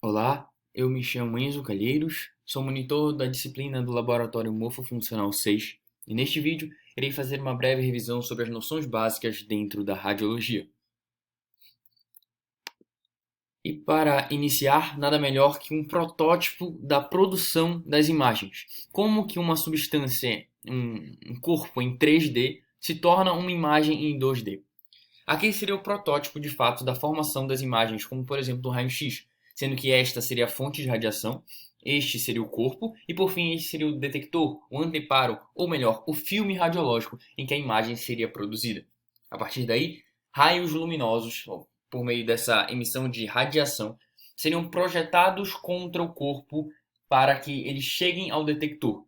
Olá, eu me chamo Enzo Calheiros, sou monitor da disciplina do Laboratório Morfofuncional 6 e neste vídeo irei fazer uma breve revisão sobre as noções básicas dentro da radiologia. E para iniciar, nada melhor que um protótipo da produção das imagens. Como que uma substância, um corpo em 3D, se torna uma imagem em 2D. Aqui seria o protótipo de fato da formação das imagens, como por exemplo do raio-x, sendo que esta seria a fonte de radiação, este seria o corpo e por fim este seria o detector, o anteparo, ou melhor, o filme radiológico em que a imagem seria produzida. A partir daí, raios luminosos, por meio dessa emissão de radiação, seriam projetados contra o corpo para que eles cheguem ao detector.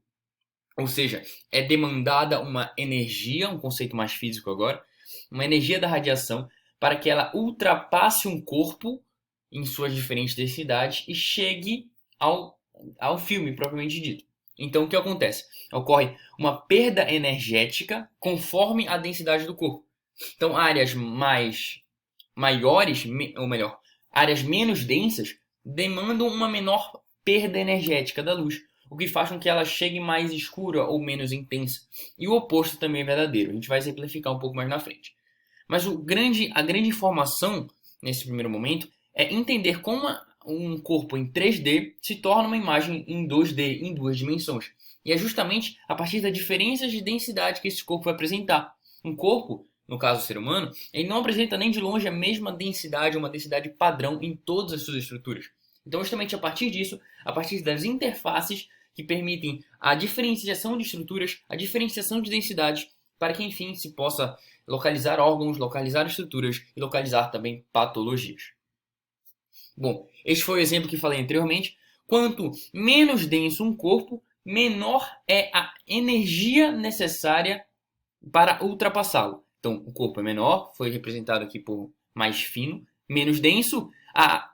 Ou seja, é demandada uma energia, um conceito mais físico agora, uma energia da radiação para que ela ultrapasse um corpo em suas diferentes densidades e chegue ao filme propriamente dito. Então o que acontece? Ocorre uma perda energética conforme a densidade do corpo. Então áreas maiores, ou melhor, áreas menos densas demandam uma menor perda energética da luz, o que faz com que ela chegue mais escura ou menos intensa. E o oposto também é verdadeiro. A gente vai exemplificar um pouco mais na frente. Mas a grande informação nesse primeiro momento é entender como um corpo em 3D se torna uma imagem em 2D, em duas dimensões. E é justamente a partir das diferenças de densidade que esse corpo vai apresentar. Um corpo, no caso o ser humano, ele não apresenta nem de longe a mesma densidade, uma densidade padrão em todas as suas estruturas. Então, justamente a partir disso, a partir das interfaces que permitem a diferenciação de estruturas, a diferenciação de densidades, para que enfim se possa localizar órgãos, localizar estruturas e localizar também patologias. Bom, este foi o exemplo que falei anteriormente. Quanto menos denso um corpo, menor é a energia necessária para ultrapassá-lo. Então, o corpo é menor, foi representado aqui por mais fino, menos denso, a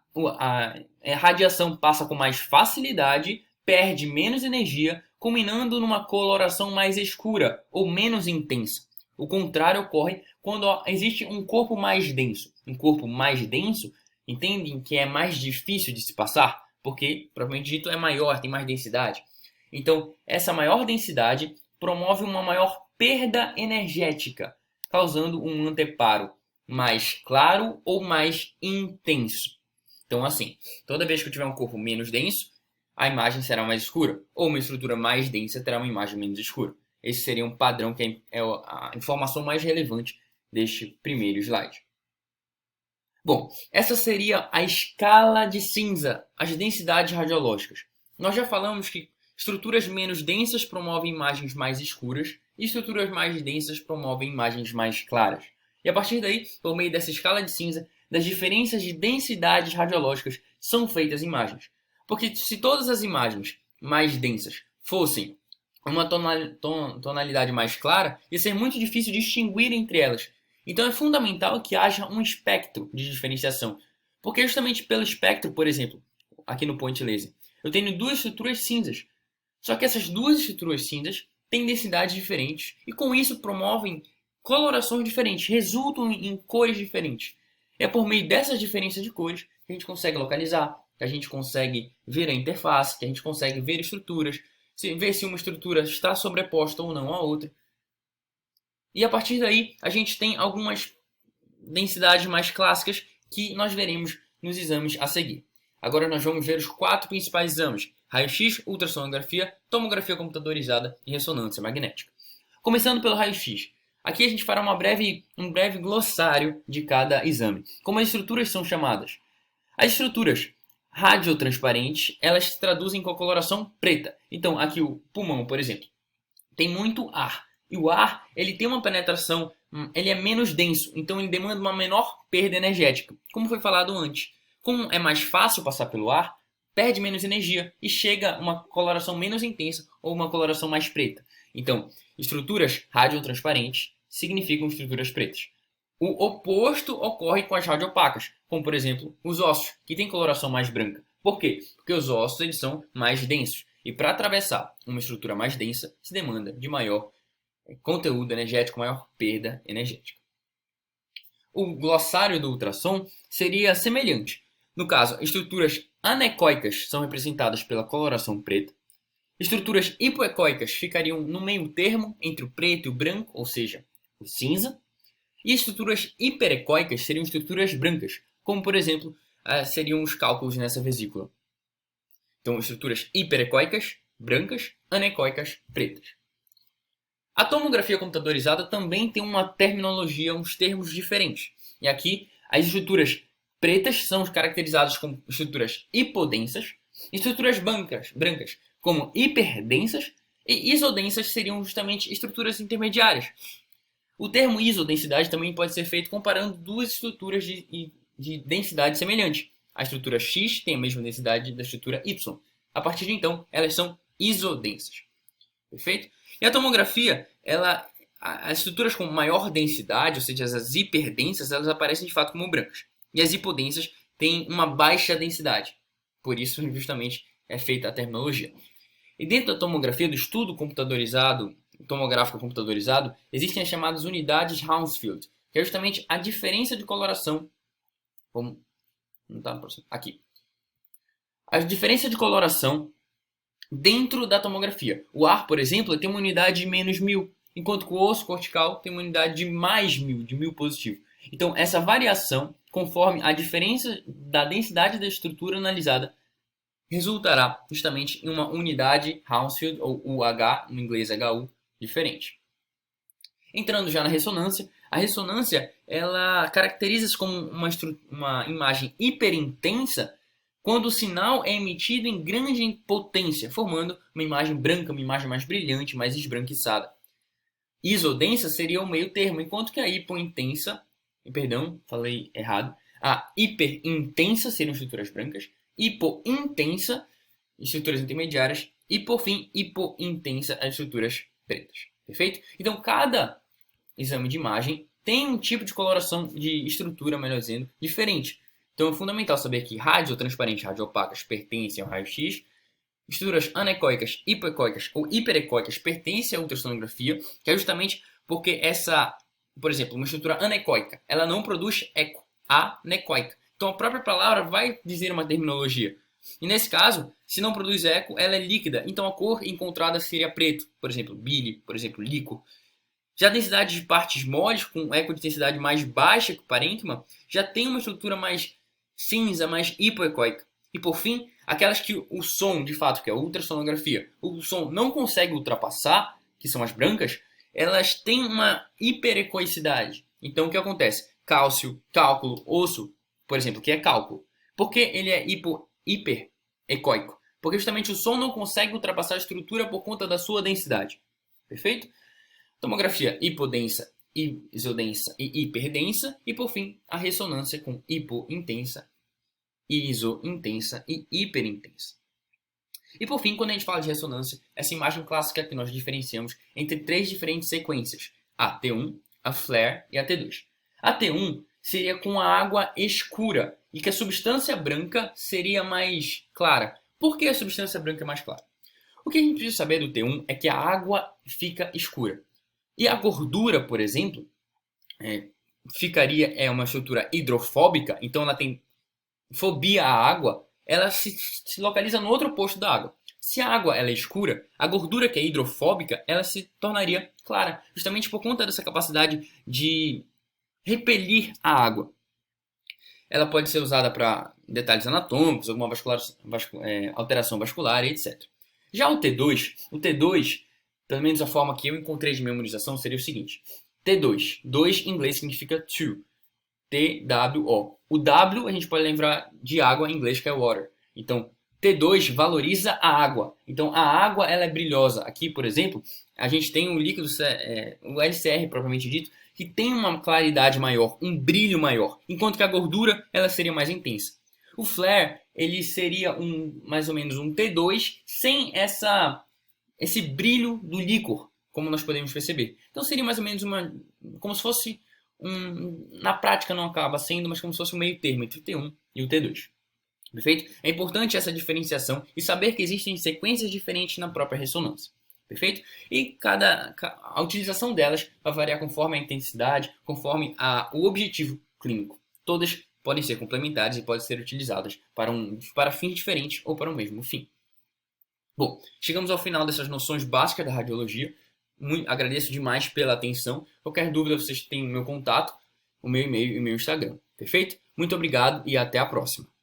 radiação passa com mais facilidade, perde menos energia, culminando numa coloração mais escura ou menos intensa. O contrário ocorre quando existe um corpo mais denso. Um corpo mais denso, entendem que é mais difícil de se passar, porque, propriamente dito, é maior, tem mais densidade. Então, essa maior densidade promove uma maior perda energética, causando um anteparo mais claro ou mais intenso. Então, assim, toda vez que eu tiver um corpo menos denso, a imagem será mais escura, ou uma estrutura mais densa terá uma imagem menos escura. Esse seria um padrão que é a informação mais relevante deste primeiro slide. Bom, essa seria a escala de cinza, as densidades radiológicas. Nós já falamos que estruturas menos densas promovem imagens mais escuras e estruturas mais densas promovem imagens mais claras. E a partir daí, por meio dessa escala de cinza, das diferenças de densidades radiológicas, são feitas imagens. Porque se todas as imagens mais densas fossem uma tonalidade mais clara, ia ser muito difícil distinguir entre elas. Então é fundamental que haja um espectro de diferenciação. Porque justamente pelo espectro, por exemplo, aqui no point laser, eu tenho duas estruturas cinzas. Só que essas duas estruturas cinzas têm densidades diferentes e com isso promovem colorações diferentes, resultam em cores diferentes. É por meio dessas diferenças de cores que a gente consegue localizar, que a gente consegue ver a interface, que a gente consegue ver estruturas, ver se uma estrutura está sobreposta ou não à outra. E a partir daí, a gente tem algumas densidades mais clássicas que nós veremos nos exames a seguir. Agora nós vamos ver os quatro principais exames: raio-x, ultrassonografia, tomografia computadorizada e ressonância magnética. Começando pelo raio-x. Aqui a gente fará um breve glossário de cada exame. Como as estruturas são chamadas? As estruturas radiotransparentes, elas se traduzem com a coloração preta. Então, aqui o pulmão, por exemplo, tem muito ar. E o ar, ele tem uma penetração, ele é menos denso, então ele demanda uma menor perda energética. Como foi falado antes, como é mais fácil passar pelo ar, perde menos energia e chega a uma coloração menos intensa ou uma coloração mais preta. Então, estruturas radiotransparentes significam estruturas pretas. O oposto ocorre com as radioopacas, como por exemplo os ossos, que têm coloração mais branca. Por quê? Porque os ossos eles são mais densos. E para atravessar uma estrutura mais densa, se demanda de maior conteúdo energético, maior perda energética. O glossário do ultrassom seria semelhante. No caso, estruturas anecoicas são representadas pela coloração preta. Estruturas hipoecoicas ficariam no meio termo entre o preto e o branco, ou seja, o cinza. E estruturas hiperecoicas seriam estruturas brancas, como por exemplo, seriam os cálculos nessa vesícula. Então, estruturas hiperecoicas, brancas, anecoicas, pretas. A tomografia computadorizada também tem uma terminologia, uns termos diferentes. E aqui, as estruturas pretas são caracterizadas como estruturas hipodensas, estruturas brancas como hiperdensas, e isodensas seriam justamente estruturas intermediárias. O termo isodensidade também pode ser feito comparando duas estruturas de densidade semelhante. A estrutura X tem a mesma densidade da estrutura Y. A partir de então, elas são isodensas. Perfeito? E a tomografia, as estruturas com maior densidade, ou seja, as hiperdensas, elas aparecem de fato como brancas. E as hipodensas têm uma baixa densidade. Por isso, justamente, é feita a terminologia. E dentro da tomografia, do estudo computadorizado, tomográfico computadorizado, existem as chamadas unidades Hounsfield, que é justamente a diferença de coloração. Como não tá aqui. A diferença de coloração dentro da tomografia. O ar, por exemplo, tem uma unidade de -1000, enquanto que o osso cortical tem uma unidade de +1000, de 1000 positivo. Então, essa variação, conforme a diferença da densidade da estrutura analisada, resultará justamente em uma unidade Hounsfield, ou UH, no inglês HU, diferente. Entrando já na ressonância, a ressonância ela caracteriza-se como uma imagem hiperintensa quando o sinal é emitido em grande potência, formando uma imagem branca, uma imagem mais brilhante, mais esbranquiçada. Isodensa seria o meio termo, enquanto que a hipointensa, perdão, falei errado, a hiperintensa seriam estruturas brancas, hipointensa, estruturas intermediárias, e por fim, hipointensa, as estruturas pretas. Perfeito? Então, cada exame de imagem tem um tipo de coloração de estrutura, melhor dizendo, diferente. Então, é fundamental saber que rádios transparentes, radioopacas pertencem ao raio-x, estruturas anecoicas, hipoecoicas ou hiperecoicas pertencem à ultrassonografia, que é justamente porque essa, por exemplo, uma estrutura anecoica, ela não produz eco, anecoica. Então, a própria palavra vai dizer uma terminologia. E nesse caso, se não produz eco, ela é líquida, então a cor encontrada seria preto, por exemplo, bile, por exemplo, líquor. Já a densidade de partes moles, com eco de densidade mais baixa que o parênquima, já tem uma estrutura mais cinza, mais hipoecoica. E por fim, aquelas que o som, de fato, que é a ultrassonografia, o som não consegue ultrapassar, que são as brancas, elas têm uma hiperecoicidade. Então, o que acontece? Cálcio, cálculo, osso, por exemplo, que é cálculo. Por que ele é hiperecoico? Porque justamente o som não consegue ultrapassar a estrutura por conta da sua densidade. Perfeito? Tomografia hipodensa, isodensa e hiperdensa. E por fim, a ressonância com hipointensa, isointensa e hiperintensa. E por fim, quando a gente fala de ressonância, essa imagem clássica que nós diferenciamos entre três diferentes sequências: a T1, a flare e a T2. A T1 seria com a água escura e que a substância branca seria mais clara. Por que a substância branca é mais clara? O que a gente precisa saber do T1 é que a água fica escura. E a gordura, por exemplo, é uma estrutura hidrofóbica, então ela tem fobia à água, ela se localiza no outro oposto da água. Se a água ela é escura, a gordura que é hidrofóbica, ela se tornaria clara, justamente por conta dessa capacidade de repelir a água. Ela pode ser usada para detalhes anatômicos, alguma alteração vascular, etc. Já o T2, pelo menos a forma que eu encontrei de memorização, seria o seguinte. T2, 2 em inglês significa to, T-W-O. O W a gente pode lembrar de água em inglês, que é water. Então, T2 valoriza a água. Então, a água ela é brilhosa. Aqui, por exemplo, a gente tem um líquido, o LCR propriamente dito, que tem uma claridade maior, um brilho maior, enquanto que a gordura ela seria mais intensa. O flare ele seria mais ou menos um T2 sem esse brilho do líquor, como nós podemos perceber. Então seria mais ou menos como se fosse na prática não acaba sendo, mas como se fosse um meio termo entre o T1 e o T2. Perfeito? É importante essa diferenciação e saber que existem sequências diferentes na própria ressonância. Perfeito? E a utilização delas vai variar conforme a intensidade, conforme o objetivo clínico. Todas podem ser complementares e podem ser utilizadas para fins diferentes ou para o mesmo fim. Bom, chegamos ao final dessas noções básicas da radiologia. Agradeço demais pela atenção. Qualquer dúvida, vocês têm o meu contato, o meu e-mail e o meu Instagram. Perfeito? Muito obrigado e até a próxima.